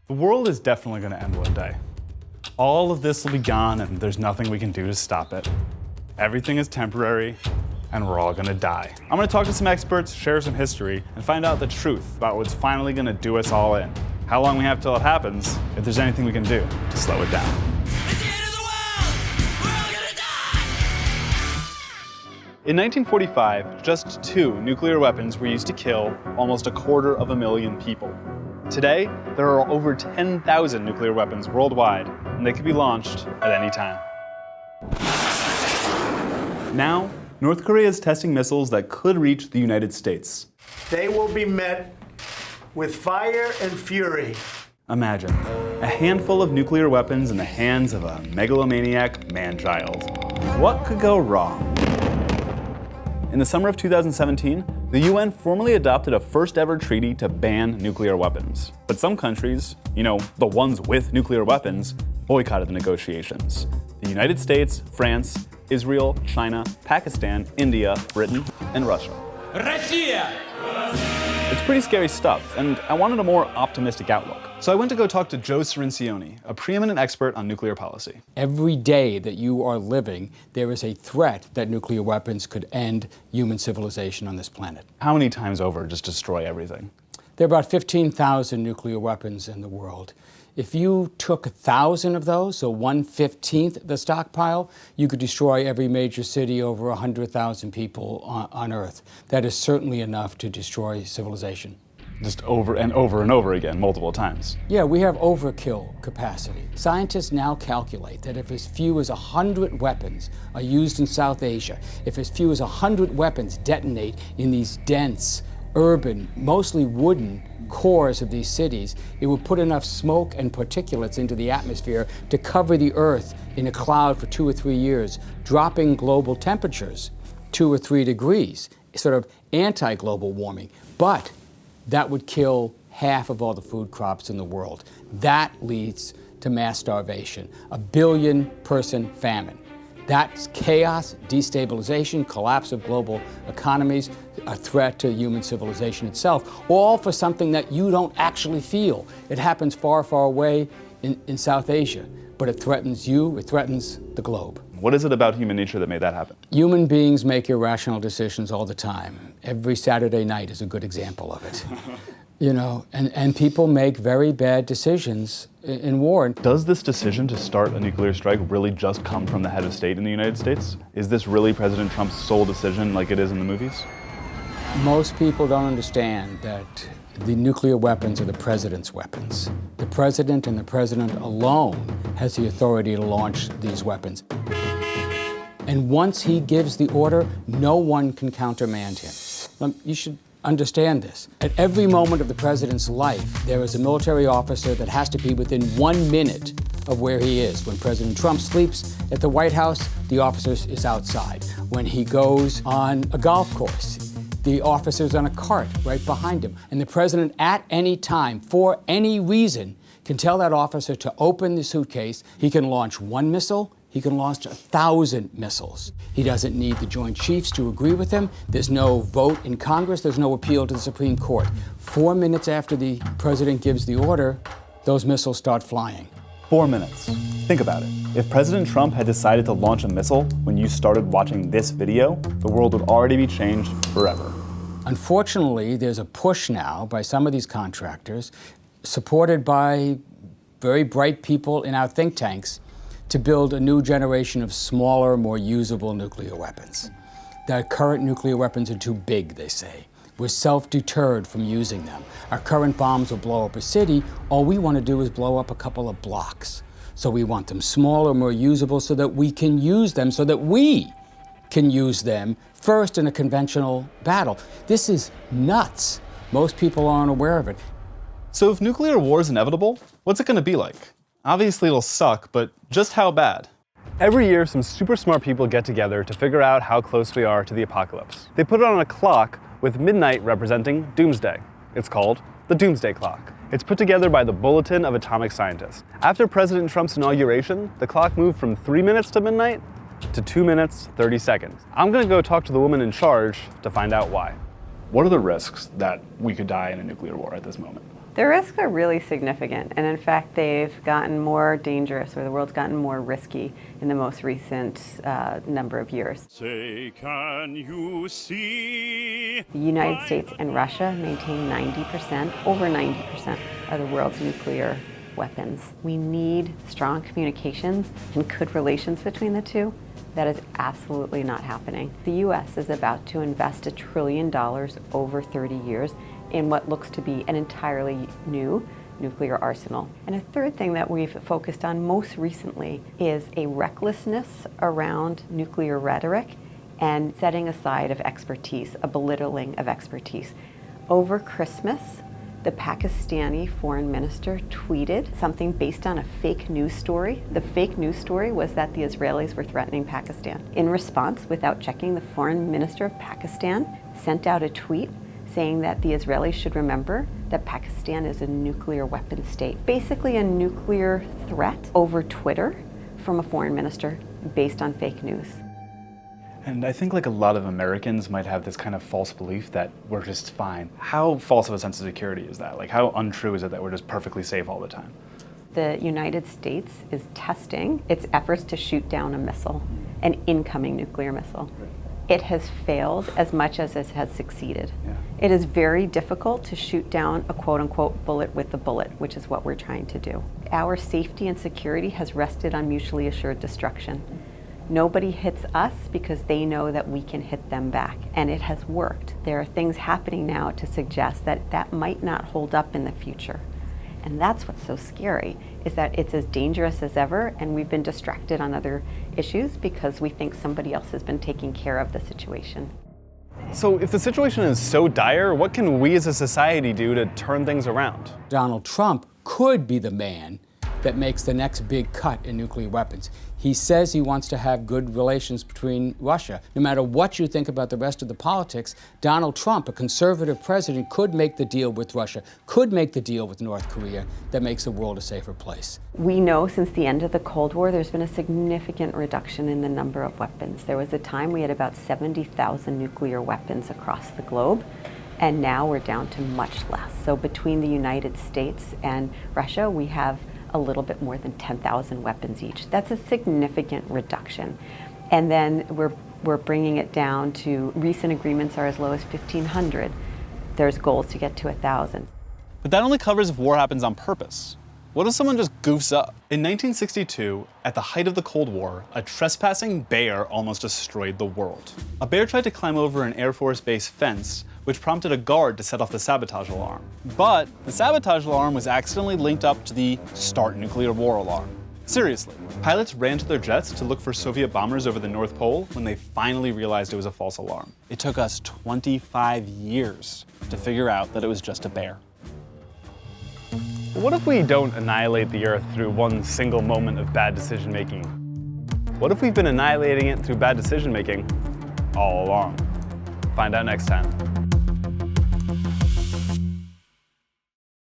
The world is definitely going to end one day. All of this will be gone and there's nothing we can do to stop it. Everything is temporary and we're all going to die. I'm going to talk to some experts, share some history, and find out the truth about what's finally going to do us all in. How long we have till it happens, if there's anything we can do to slow it down. It's the end of the world! We're all gonna die! In 1945, just 2 nuclear weapons were used to kill almost 250,000 people. Today, there are over 10,000 nuclear weapons worldwide, and they can be launched at any time. Now, North Korea is testing missiles that could reach the United States. They will be met with fire and fury. Imagine, a handful of nuclear weapons in the hands of a megalomaniac man-child. What could go wrong? In the summer of 2017, the UN formally adopted a first-ever treaty to ban nuclear weapons. But some countries, the ones with nuclear weapons, boycotted the negotiations. The United States, France, Israel, China, Pakistan, India, Britain, and Russia. Russia! It's pretty scary stuff, and I wanted a more optimistic outlook. So I went to go talk to Joe Cirincione, a preeminent expert on nuclear policy. Every day that you are living, there is a threat that nuclear weapons could end human civilization on this planet. How many times over just destroy everything? There are about 15,000 nuclear weapons in the world. If you took 1,000 of those, so 1/15 the stockpile, you could destroy every major city, over 100,000 people on Earth. That is certainly enough to destroy civilization. Just over and over and over again, multiple times. Yeah, we have overkill capacity. Scientists now calculate that if as few as 100 weapons are used in South Asia, if as few as 100 weapons detonate in these dense, urban, mostly wooden cores of these cities, it would put enough smoke and particulates into the atmosphere to cover the Earth in a cloud for 2 or 3 years, dropping global temperatures 2 or 3 degrees, sort of anti-global warming. But that would kill half of all the food crops in the world. That leads to mass starvation, a 1 billion-person famine. That's chaos, destabilization, collapse of global economies, a threat to human civilization itself, all for something that you don't actually feel. It happens far, far away in South Asia, but it threatens you, it threatens the globe. What is it about human nature that made that happen? Human beings make irrational decisions all the time. Every Saturday night is a good example of it. And people make very bad decisions in war. Does this decision to start a nuclear strike really just come from the head of state in the United States? Is this really President Trump's sole decision like it is in the movies? Most people don't understand that the nuclear weapons are the president's weapons. The president and the president alone has the authority to launch these weapons. And once he gives the order, no one can countermand him. You should understand this. At every moment of the president's life, there is a military officer that has to be within 1 minute of where he is. When President Trump sleeps at the White House, the officer is outside. When he goes on a golf course, the officer's on a cart right behind him. And the president, at any time, for any reason, can tell that officer to open the suitcase. He can launch 1 missile. He can launch 1,000 missiles. He doesn't need the Joint Chiefs to agree with him. There's no vote in Congress. There's no appeal to the Supreme Court. 4 minutes after the president gives the order, those missiles start flying. 4 minutes. Think about it. If President Trump had decided to launch a missile when you started watching this video, the world would already be changed forever. Unfortunately, there's a push now by some of these contractors, supported by very bright people in our think tanks, to build a new generation of smaller, more usable nuclear weapons. The current nuclear weapons are too big, they say. We're self-deterred from using them. Our current bombs will blow up a city. All we want to do is blow up a couple of blocks. So we want them smaller, more usable, so that we can use them, so that we can use them first in a conventional battle. This is nuts. Most people aren't aware of it. So if nuclear war is inevitable, what's it going to be like? Obviously it'll suck, but just how bad? Every year, some super smart people get together to figure out how close we are to the apocalypse. They put it on a clock with midnight representing doomsday. It's called the Doomsday Clock. It's put together by the Bulletin of Atomic Scientists. After President Trump's inauguration, the clock moved from 3 minutes to midnight to 2 minutes, 30 seconds. I'm gonna go talk to the woman in charge to find out why. What are the risks that we could die in a nuclear war at this moment? The risks are really significant, and in fact, they've gotten more dangerous, or the world's gotten more risky in the most recent number of years. Say, can you see? The United States and Russia maintain 90%, over 90% of the world's nuclear weapons. We need strong communications and good relations between the two. That is absolutely not happening. The U.S. is about to invest $1 trillion over 30 years in what looks to be an entirely new nuclear arsenal. And a third thing that we've focused on most recently is a recklessness around nuclear rhetoric and setting aside of expertise, a belittling of expertise. Over Christmas, the Pakistani foreign minister tweeted something based on a fake news story. The fake news story was that the Israelis were threatening Pakistan. In response, without checking, the foreign minister of Pakistan sent out a tweet saying that the Israelis should remember that Pakistan is a nuclear weapon state. Basically a nuclear threat over Twitter from a foreign minister based on fake news. And I think like a lot of Americans might have this kind of false belief that we're just fine. How false of a sense of security is that? Like how untrue is it that we're just perfectly safe all the time? The United States is testing its efforts to shoot down a missile, an incoming nuclear missile. It has failed as much as it has succeeded. Yeah. It is very difficult to shoot down a quote-unquote bullet with a bullet, which is what we're trying to do. Our safety and security has rested on mutually assured destruction. Nobody hits us because they know that we can hit them back, and it has worked. There are things happening now to suggest that that might not hold up in the future. And that's what's so scary, is that it's as dangerous as ever, and we've been distracted on other issues because we think somebody else has been taking care of the situation. So if the situation is so dire, what can we as a society do to turn things around? Donald Trump could be the man that makes the next big cut in nuclear weapons. He says he wants to have good relations between Russia. No matter what you think about the rest of the politics, Donald Trump, a conservative president, could make the deal with Russia, could make the deal with North Korea that makes the world a safer place. We know since the end of the Cold War, there's been a significant reduction in the number of weapons. There was a time we had about 70,000 nuclear weapons across the globe, and now we're down to much less. So between the United States and Russia, we have a little bit more than 10,000 weapons each. That's a significant reduction. And then we're bringing it down to, recent agreements are as low as 1,500. There's goals to get to 1,000. But that only covers if war happens on purpose. What if someone just goofs up? In 1962, at the height of the Cold War, a trespassing bear almost destroyed the world. A bear tried to climb over an Air Force Base fence, which prompted a guard to set off the sabotage alarm. But the sabotage alarm was accidentally linked up to the Start Nuclear War alarm. Seriously, pilots ran to their jets to look for Soviet bombers over the North Pole when they finally realized it was a false alarm. It took us 25 years to figure out that it was just a bear. What if we don't annihilate the Earth through one single moment of bad decision making? What if we've been annihilating it through bad decision making all along? Find out next time.